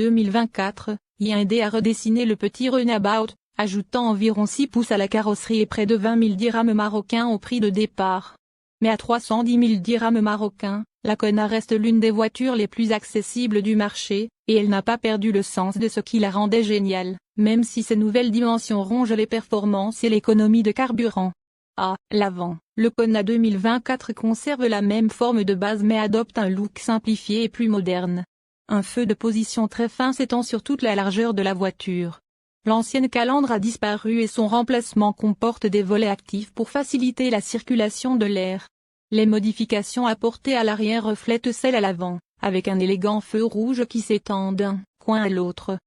2024, Hyundai a redessiné le petit Runabout, ajoutant environ 6 pouces à la carrosserie et près de 20 000 dirhams marocains au prix de départ. Mais à 310 000 dirhams marocains, la Kona reste l'une des voitures les plus accessibles du marché, et elle n'a pas perdu le sens de ce qui la rendait géniale, même si ses nouvelles dimensions rongent les performances et l'économie de carburant. À l'avant, le Kona 2024 conserve la même forme de base mais adopte un look simplifié et plus moderne. Un feu de position très fin s'étend sur toute la largeur de la voiture. L'ancienne calandre a disparu et son remplacement comporte des volets actifs pour faciliter la circulation de l'air. Les modifications apportées à l'arrière reflètent celles à l'avant, avec un élégant feu rouge qui s'étend d'un coin à l'autre.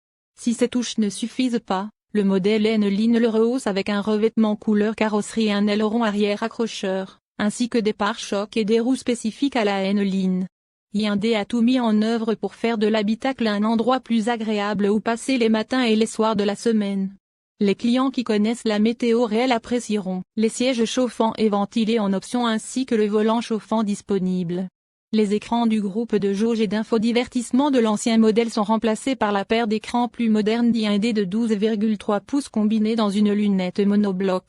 Si ces touches ne suffisent pas, le modèle N-Line le rehausse avec un revêtement couleur carrosserie et un aileron arrière accrocheur, ainsi que des pare-chocs et des roues spécifiques à la N-Line. Hyundai a tout mis en œuvre pour faire de l'habitacle un endroit plus agréable où passer les matins et les soirs de la semaine. Les clients qui connaissent la météo réelle apprécieront les sièges chauffants et ventilés en option ainsi que le volant chauffant disponible. Les écrans du groupe de jauge et d'infodivertissement de l'ancien modèle sont remplacés par la paire d'écrans plus moderne d'Hyundai de 12,3 pouces combinée dans une lunette monobloc.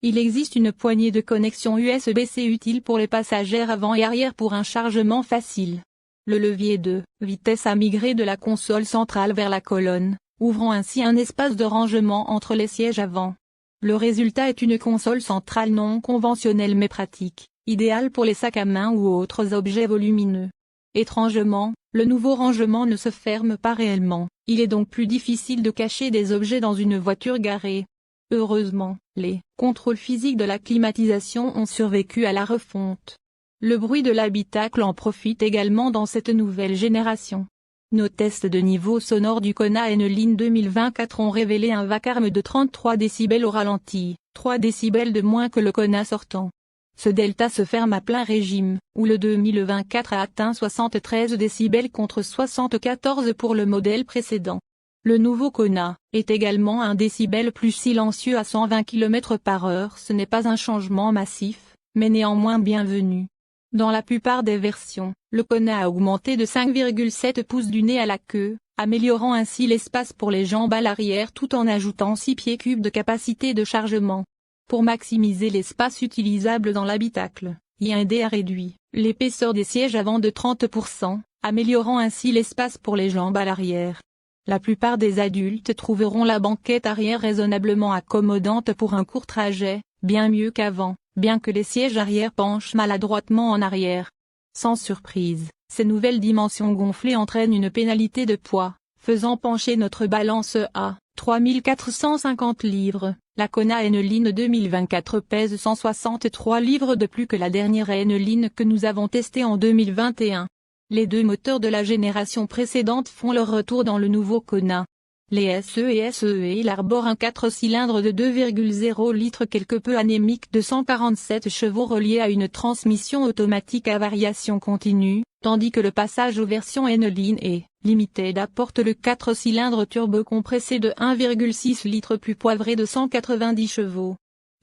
Il existe une poignée de connexion USB-C utile pour les passagers avant et arrière pour un chargement facile. Le levier de vitesse a migré de la console centrale vers la colonne, ouvrant ainsi un espace de rangement entre les sièges avant. Le résultat est une console centrale non conventionnelle mais pratique, idéale pour les sacs à main ou autres objets volumineux. Étrangement, le nouveau rangement ne se ferme pas réellement, il est donc plus difficile de cacher des objets dans une voiture garée. Heureusement, les contrôles physiques de la climatisation ont survécu à la refonte. Le bruit de l'habitacle en profite également dans cette nouvelle génération. Nos tests de niveau sonore du Kona N-Line 2024 ont révélé un vacarme de 33 décibels au ralenti, 3 décibels de moins que le Kona sortant. Ce delta se ferme à plein régime, où le 2024 a atteint 73 décibels contre 74 pour le modèle précédent. Le nouveau Kona est également un décibel plus silencieux à 120 km/h. Ce n'est pas un changement massif, mais néanmoins bienvenu. Dans la plupart des versions, le Kona a augmenté de 5,7 pouces du nez à la queue, améliorant ainsi l'espace pour les jambes à l'arrière tout en ajoutant 6 pieds cubes de capacité de chargement. Pour maximiser l'espace utilisable dans l'habitacle, Hyundai a réduit l'épaisseur des sièges avant de 30%, améliorant ainsi l'espace pour les jambes à l'arrière. La plupart des adultes trouveront la banquette arrière raisonnablement accommodante pour un court trajet, bien mieux qu'avant, bien que les sièges arrière penchent maladroitement en arrière. Sans surprise, ces nouvelles dimensions gonflées entraînent une pénalité de poids, faisant pencher notre balance à 3450 livres. La Kona N-Line 2024 pèse 163 livres de plus que la dernière N-Line que nous avons testée en 2021. Les deux moteurs de la génération précédente font leur retour dans le nouveau Kona. Les SE et SEL arborent un 4 cylindres de 2,0 litres quelque peu anémique de 147 chevaux relié à une transmission automatique à variation continue, tandis que le passage aux versions N-Line et Limited apporte le 4 cylindres turbo compressé de 1,6 litres plus poivré de 190 chevaux.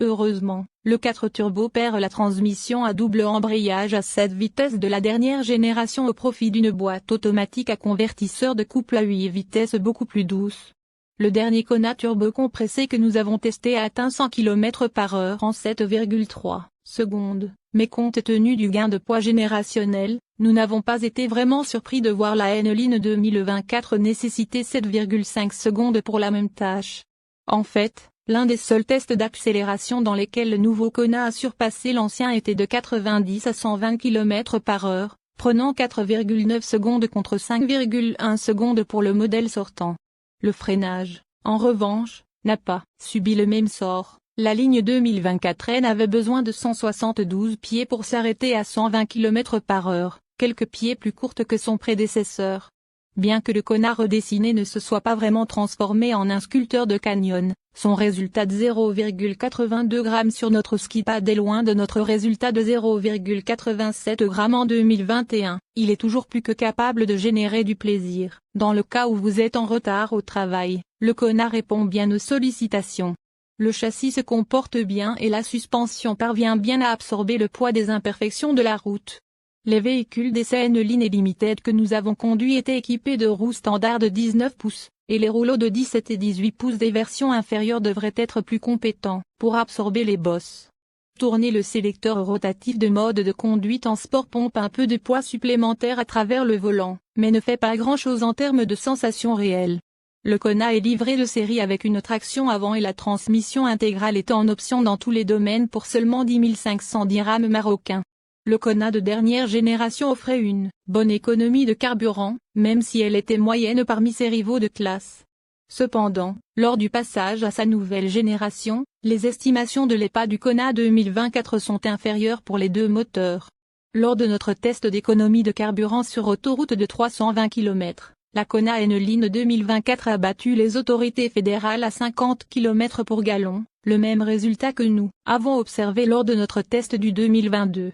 Heureusement, le 4 turbo perd la transmission à double embrayage à 7 vitesses de la dernière génération au profit d'une boîte automatique à convertisseur de couple à 8 vitesses beaucoup plus douce. Le dernier Kona turbo compressé que nous avons testé a atteint 100 km/h en 7,3 secondes, mais compte tenu du gain de poids générationnel, nous n'avons pas été vraiment surpris de voir la N-Line 2024 nécessiter 7,5 secondes pour la même tâche. En fait, l'un des seuls tests d'accélération dans lesquels le nouveau Kona a surpassé l'ancien était de 90 à 120 km/h, prenant 4,9 secondes contre 5,1 secondes pour le modèle sortant. Le freinage, en revanche, n'a pas subi le même sort. La ligne 2024N avait besoin de 172 pieds pour s'arrêter à 120 km/h, quelques pieds plus courte que son prédécesseur. Bien que le Kona redessiné ne se soit pas vraiment transformé en un sculpteur de canyon, son résultat de 0,82 g sur notre skipad est loin de notre résultat de 0,87 g en 2021. Il est toujours plus que capable de générer du plaisir. Dans le cas où vous êtes en retard au travail, le Kona répond bien aux sollicitations. Le châssis se comporte bien et la suspension parvient bien à absorber le poids des imperfections de la route. Les véhicules des CN-Line Limited que nous avons conduits étaient équipés de roues standards de 19 pouces, et les rouleaux de 17 et 18 pouces des versions inférieures devraient être plus compétents pour absorber les bosses. Tourner le sélecteur rotatif de mode de conduite en sport pompe un peu de poids supplémentaire à travers le volant, mais ne fait pas grand-chose en termes de sensations réelles. Le Kona est livré de série avec une traction avant et la transmission intégrale est en option dans tous les domaines pour seulement 10 500 dirhams marocains. Le Kona de dernière génération offrait une bonne économie de carburant, même si elle était moyenne parmi ses rivaux de classe. Cependant, lors du passage à sa nouvelle génération, les estimations de l'EPA du Kona 2024 sont inférieures pour les deux moteurs. Lors de notre test d'économie de carburant sur autoroute de 320 km, la Kona N-Line 2024 a battu les autorités fédérales à 50 km pour gallon, le même résultat que nous avons observé lors de notre test du 2022.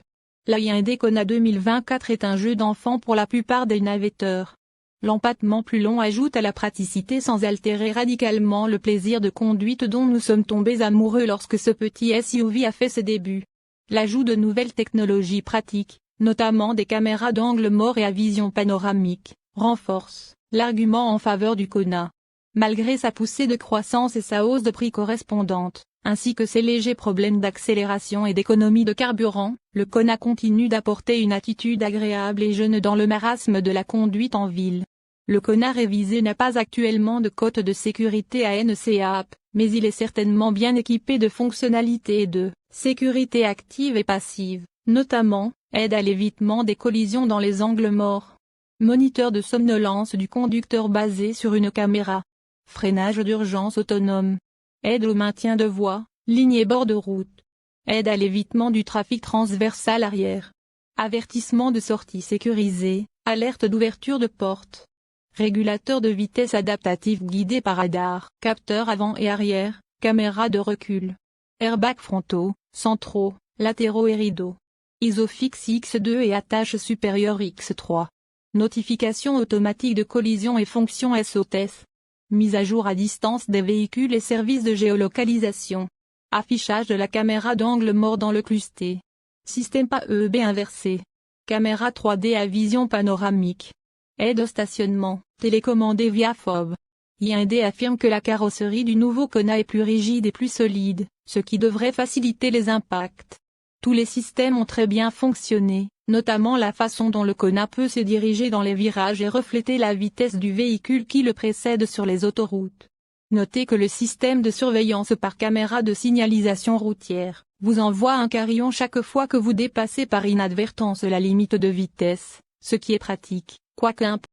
La Hyundai Kona 2024 est un jeu d'enfant pour la plupart des navetteurs. L'empattement plus long ajoute à la praticité sans altérer radicalement le plaisir de conduite dont nous sommes tombés amoureux lorsque ce petit SUV a fait ses débuts. L'ajout de nouvelles technologies pratiques, notamment des caméras d'angle mort et à vision panoramique, renforce l'argument en faveur du Kona. Malgré sa poussée de croissance et sa hausse de prix correspondante, ainsi que ses légers problèmes d'accélération et d'économie de carburant, le Kona continue d'apporter une attitude agréable et jeune dans le marasme de la conduite en ville. Le Kona révisé n'a pas actuellement de cote de sécurité ANCAP, mais il est certainement bien équipé de fonctionnalités de sécurité active et passive, notamment, aide à l'évitement des collisions dans les angles morts. Moniteur de somnolence du conducteur basé sur une caméra. Freinage d'urgence autonome. Aide au maintien de voie, ligne et bord de route. Aide à l'évitement du trafic transversal arrière. Avertissement de sortie sécurisé, alerte d'ouverture de porte. Régulateur de vitesse adaptatif guidé par radar, capteur avant et arrière, caméra de recul. Airbags frontaux, centraux, latéraux et rideaux. Isofix X2 et attache supérieure X3. Notification automatique de collision et fonction SOS. Mise à jour à distance des véhicules et services de géolocalisation. Affichage de la caméra d'angle mort dans le clusté. Système AEB inversé. Caméra 3D à vision panoramique. Aide au stationnement, télécommandé via FOB. Hyundai affirme que la carrosserie du nouveau Kona est plus rigide et plus solide, ce qui devrait faciliter les impacts. Tous les systèmes ont très bien fonctionné, notamment la façon dont le Kona peut se diriger dans les virages et refléter la vitesse du véhicule qui le précède sur les autoroutes. Notez que le système de surveillance par caméra de signalisation routière vous envoie un carillon chaque fois que vous dépassez par inadvertance la limite de vitesse, ce qui est pratique, quoique un peu.